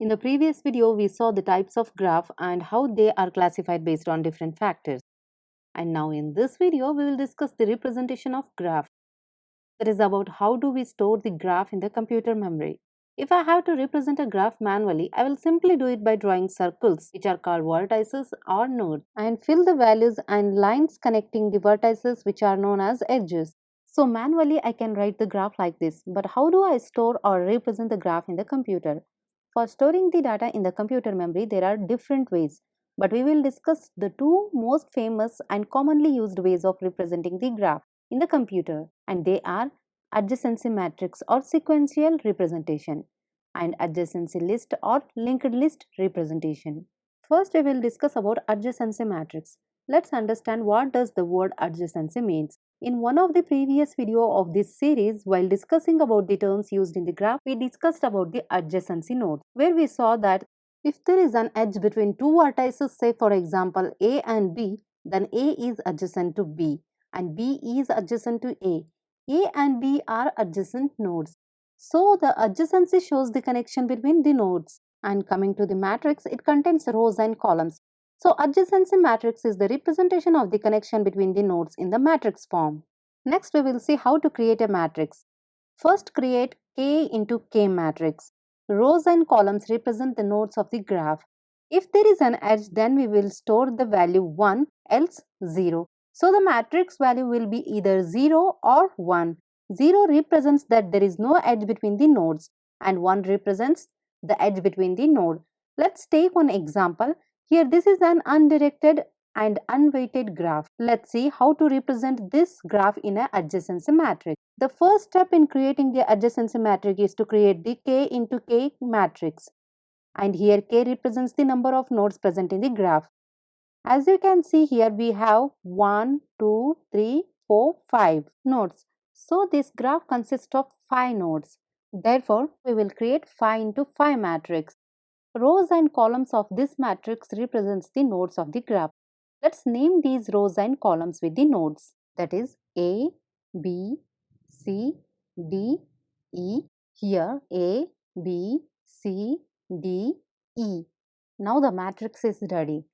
In the previous video, we saw the types of graph and how they are classified based on different factors. And now in this video, we will discuss the representation of graph. That is about how do we store the graph in the computer memory. If I have to represent a graph manually, I will simply do it by drawing circles, which are called vertices or nodes, and fill the values and lines connecting the vertices, which are known as edges. So manually I can write the graph like this, but how do I store or represent the graph in the computer? For storing the data in the computer memory, there are different ways, but we will discuss the two most famous and commonly used ways of representing the graph in the computer, and they are adjacency matrix or sequential representation and adjacency list or linked list representation. First, we will discuss about adjacency matrix. Let's understand what does the word adjacency means. In one of the previous video of this series, while discussing about the terms used in the graph, we discussed about the adjacency nodes, where we saw that if there is an edge between two vertices, say for example A and B, then A is adjacent to B and B is adjacent to A. A and B are adjacent nodes. So the adjacency shows the connection between the nodes. And coming to the matrix, it contains rows and columns. So adjacency matrix is the representation of the connection between the nodes in the matrix form. Next, we will see how to create a matrix. First, create K into K matrix. Rows and columns represent the nodes of the graph. If there is an edge, then we will store the value 1, else 0. So the matrix value will be either 0 or 1. 0 represents that there is no edge between the nodes and 1 represents the edge between the node. Let's take one example. Here this is an undirected and unweighted graph. Let's see how to represent this graph in an adjacency matrix. The first step in creating the adjacency matrix is to create the K into K matrix. And here K represents the number of nodes present in the graph. As you can see here, we have 1, 2, 3, 4, 5 nodes. So this graph consists of 5 nodes. Therefore, we will create 5 into 5 matrix. Rows and columns of this matrix represents the nodes of the graph. Let's name these rows and columns with the nodes, that is A, B, C, D, E. Here A, B, C, D, E. Now the matrix is ready.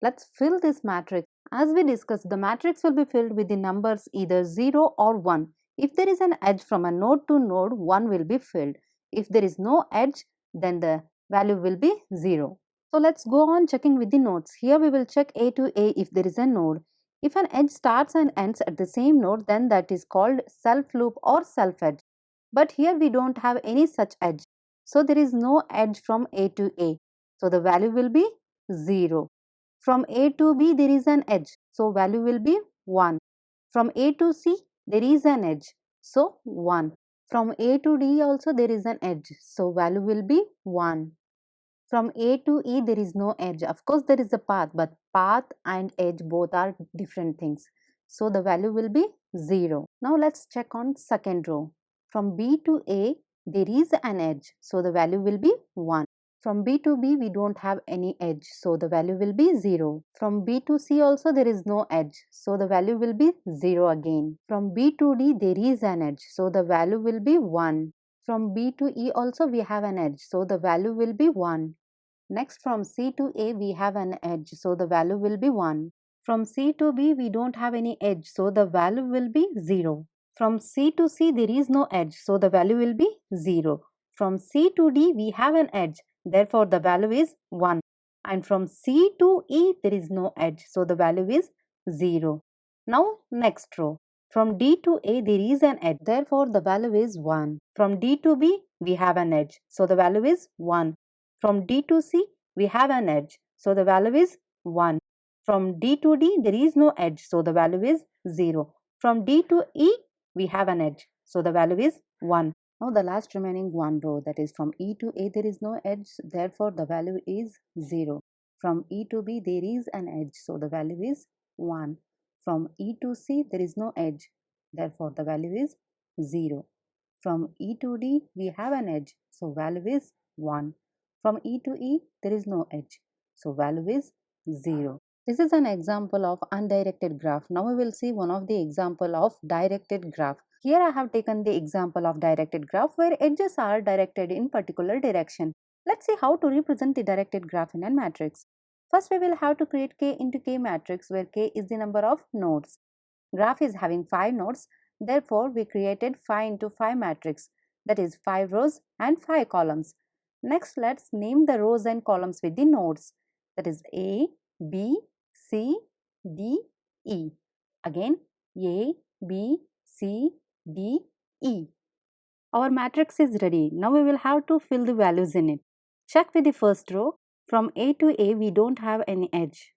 Let's fill this matrix. As we discussed, the matrix will be filled with the numbers either 0 or 1. If there is an edge from a node to node, 1 will be filled. If there is no edge, then the value will be 0. So let's go on checking with the nodes. Here we will check A to A if there is a node. If an edge starts and ends at the same node, then that is called self loop or self edge. But here we don't have any such edge. So there is no edge from A to A. So the value will be 0. From A to B there is an edge. So value will be 1. From A to C there is an edge. So 1. From A to D also there is an edge. So value will be 1. From A to E there is no edge. Of course there is a path, but path and edge both are different things. So the value will be 0. Now let's check on second row. From B to A there is an edge. So the value will be 1. From B to B we don't have any edge. So the value will be 0. From B to C also there is no edge. So the value will be 0 again. From B to D there is an edge. So the value will be 1. From B to E also we have an edge. So the value will be 1. Next, from C to A we have an edge, so the value will be 1. From C to B we don't have any edge, so the value will be 0. From C to C there is no edge, so the value will be 0. From C to D we have an edge, therefore the value is 1. And from C to E there is no edge, so the value is 0. Now next row. From D to A there is an edge, therefore the value is 1. From D to B we have an edge, so the value is 1. From D to C, we have an edge, so the value is 1. From D to D, there is no edge, so the value is 0. From D to E, we have an edge, so the value is 1. Now the last remaining one row, that is from E to A, there is no edge, therefore the value is 0. From E to B, there is an edge, so the value is 1. From E to C, there is no edge, therefore the value is 0. From E to D, we have an edge, so value is 1. From E to E, there is no edge, so value is 0. This is an example of undirected graph. Now we will see one of the example of directed graph. Here I have taken the example of directed graph where edges are directed in particular direction. Let's see how to represent the directed graph in a matrix. First, we will have to create K into K matrix where K is the number of nodes. Graph is having 5 nodes, therefore we created 5 into 5 matrix, that is 5 rows and 5 columns. Next, let's name the rows and columns with the nodes, that is A, B, C, D, E. Again, A, B, C, D, E. Our matrix is ready. Now we will have to fill the values in it. Check with the first row. From A to A we don't have any edge.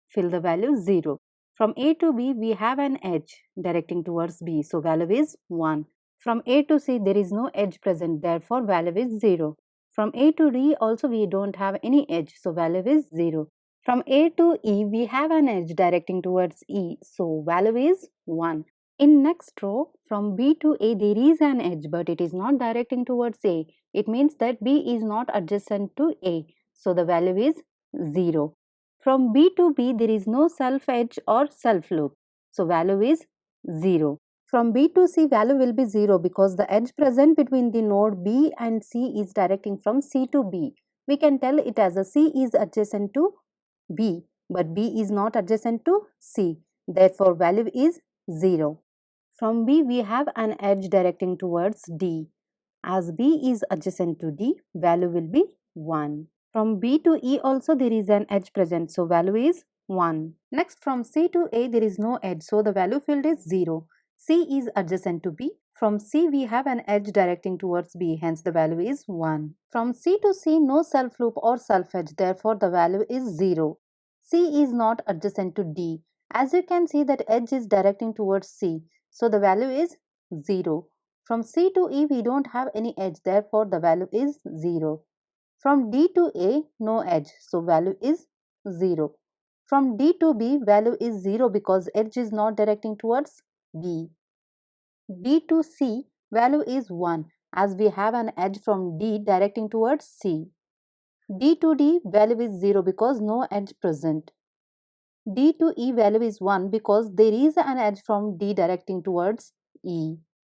Fill the value 0. From A to B we have an edge directing towards B. So value is 1. From A to C there is no edge present. Therefore value is 0. From A to D also we don't have any edge. So value is 0. From A to E we have an edge directing towards E. So value is 1. In next row, from B to A there is an edge but it is not directing towards A. It means that B is not adjacent to A. So the value is 0. From B to B there is no self edge or self loop. So value is 0. From B to C value will be 0 because the edge present between the node B and C is directing from C to B. We can tell it as a C is adjacent to B but B is not adjacent to C. Therefore value is 0. From B, we have an edge directing towards D. As B is adjacent to D, value will be 1. From B to E also there is an edge present, so value is 1. Next, from C to A there is no edge, so the value field is 0. C is adjacent to B. From C we have an edge directing towards B, hence the value is 1. From C to C no self loop or self edge, therefore the value is 0. C is not adjacent to D. As you can see that edge is directing towards C. So the value is 0. From C to E we don't have any edge, therefore the value is 0. From D to A no edge, so value is 0. From D to B value is 0 because edge is not directing towards B. D to C value is 1 as we have an edge from D directing towards C. D to D value is 0 because no edge present. D to E value is 1 because there is an edge from D directing towards E.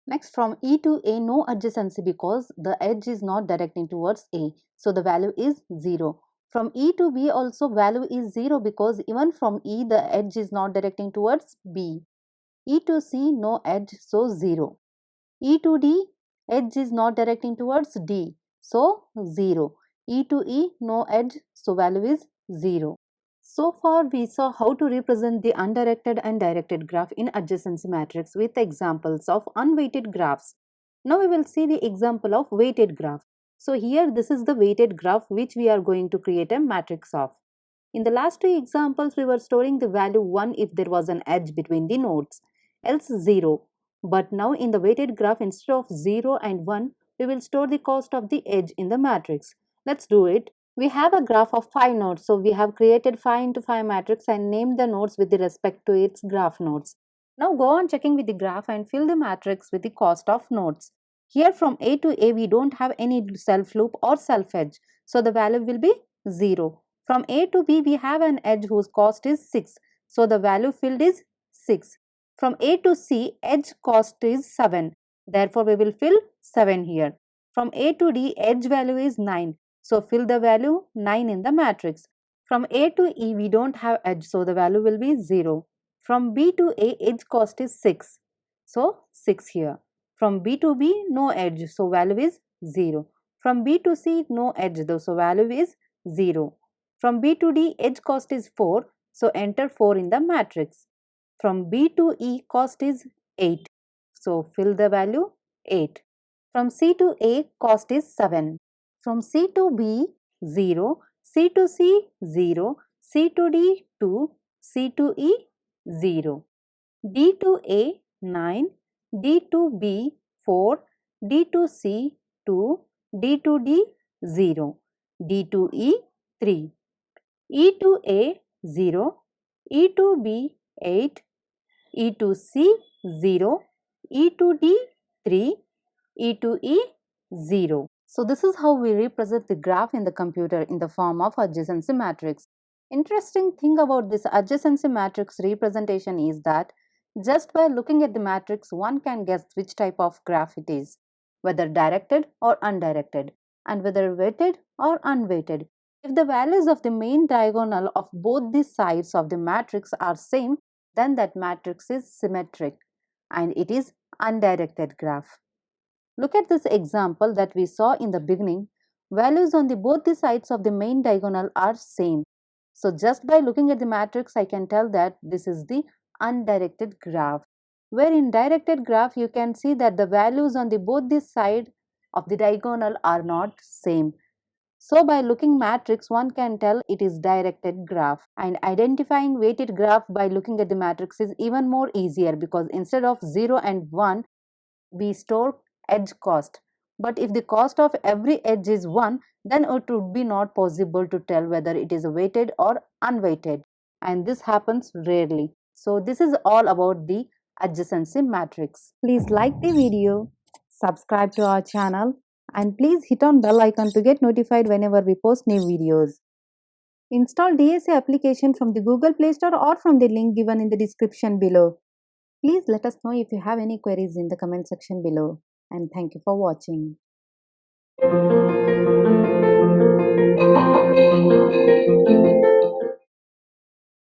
Next, from E to A no adjacency because the edge is not directing towards A. So the value is 0. From E to B also value is 0 because even from E the edge is not directing towards B. E to C no edge, so 0. E to D edge is not directing towards D, so 0. E to E no edge, so value is 0. So far, we saw how to represent the undirected and directed graph in adjacency matrix with examples of unweighted graphs. Now we will see the example of weighted graph. So here this is the weighted graph which we are going to create a matrix of. In the last two examples, we were storing the value 1 if there was an edge between the nodes, else 0. But now in the weighted graph, instead of 0 and 1, we will store the cost of the edge in the matrix. Let's do it. We have a graph of 5 nodes, so we have created 5 into 5 matrix and named the nodes with respect to its graph nodes. Now go on checking with the graph and fill the matrix with the cost of nodes. Here from A to A we don't have any self loop or self edge, so the value will be 0. From A to B we have an edge whose cost is 6, so the value filled is 6. From A to C edge cost is 7, therefore we will fill 7 here. From A to D edge value is 9. So fill the value 9 in the matrix. From A to E we don't have edge, so the value will be 0. From B to A edge cost is 6. So 6 here. From B to B no edge, so value is 0. From B to C no edge, so value is 0. From B to D edge cost is 4, so enter 4 in the matrix. From B to E cost is 8, so fill the value 8. From C to A cost is 7. From C to B 0, C to C 0, C to D 2, C to E 0. D to A 9, D to B 4, D to C 2, D to D 0, D to E 3, E to A 0, E to B 8, E to C 0, E to D 3, E to E 0. So this is how we represent the graph in the computer in the form of adjacency matrix. Interesting thing about this adjacency matrix representation is that just by looking at the matrix one can guess which type of graph it is, whether directed or undirected. and whether weighted or unweighted. If the values of the main diagonal of both the sides of the matrix are same, then that matrix is symmetric and it is undirected graph. Look at this example that we saw in the beginning. Values on both the sides of the main diagonal are same. So just by looking at the matrix, I can tell that this is the undirected graph. Where in directed graph, you can see that the values on both the side of the diagonal are not same. So by looking matrix, one can tell it is directed graph, and identifying weighted graph by looking at the matrix is even more easier because instead of 0 and 1, we store edge cost. But if the cost of every edge is 1, then it would be not possible to tell whether it is weighted or unweighted, and this happens rarely. So this is all about the adjacency matrix. Please like the video, subscribe to our channel, and please hit on bell icon to get notified whenever we post new videos. Install DSA application from the Google Play Store or from the link given in the description below. Please let us know if you have any queries in the comment section below, and thank you for watching.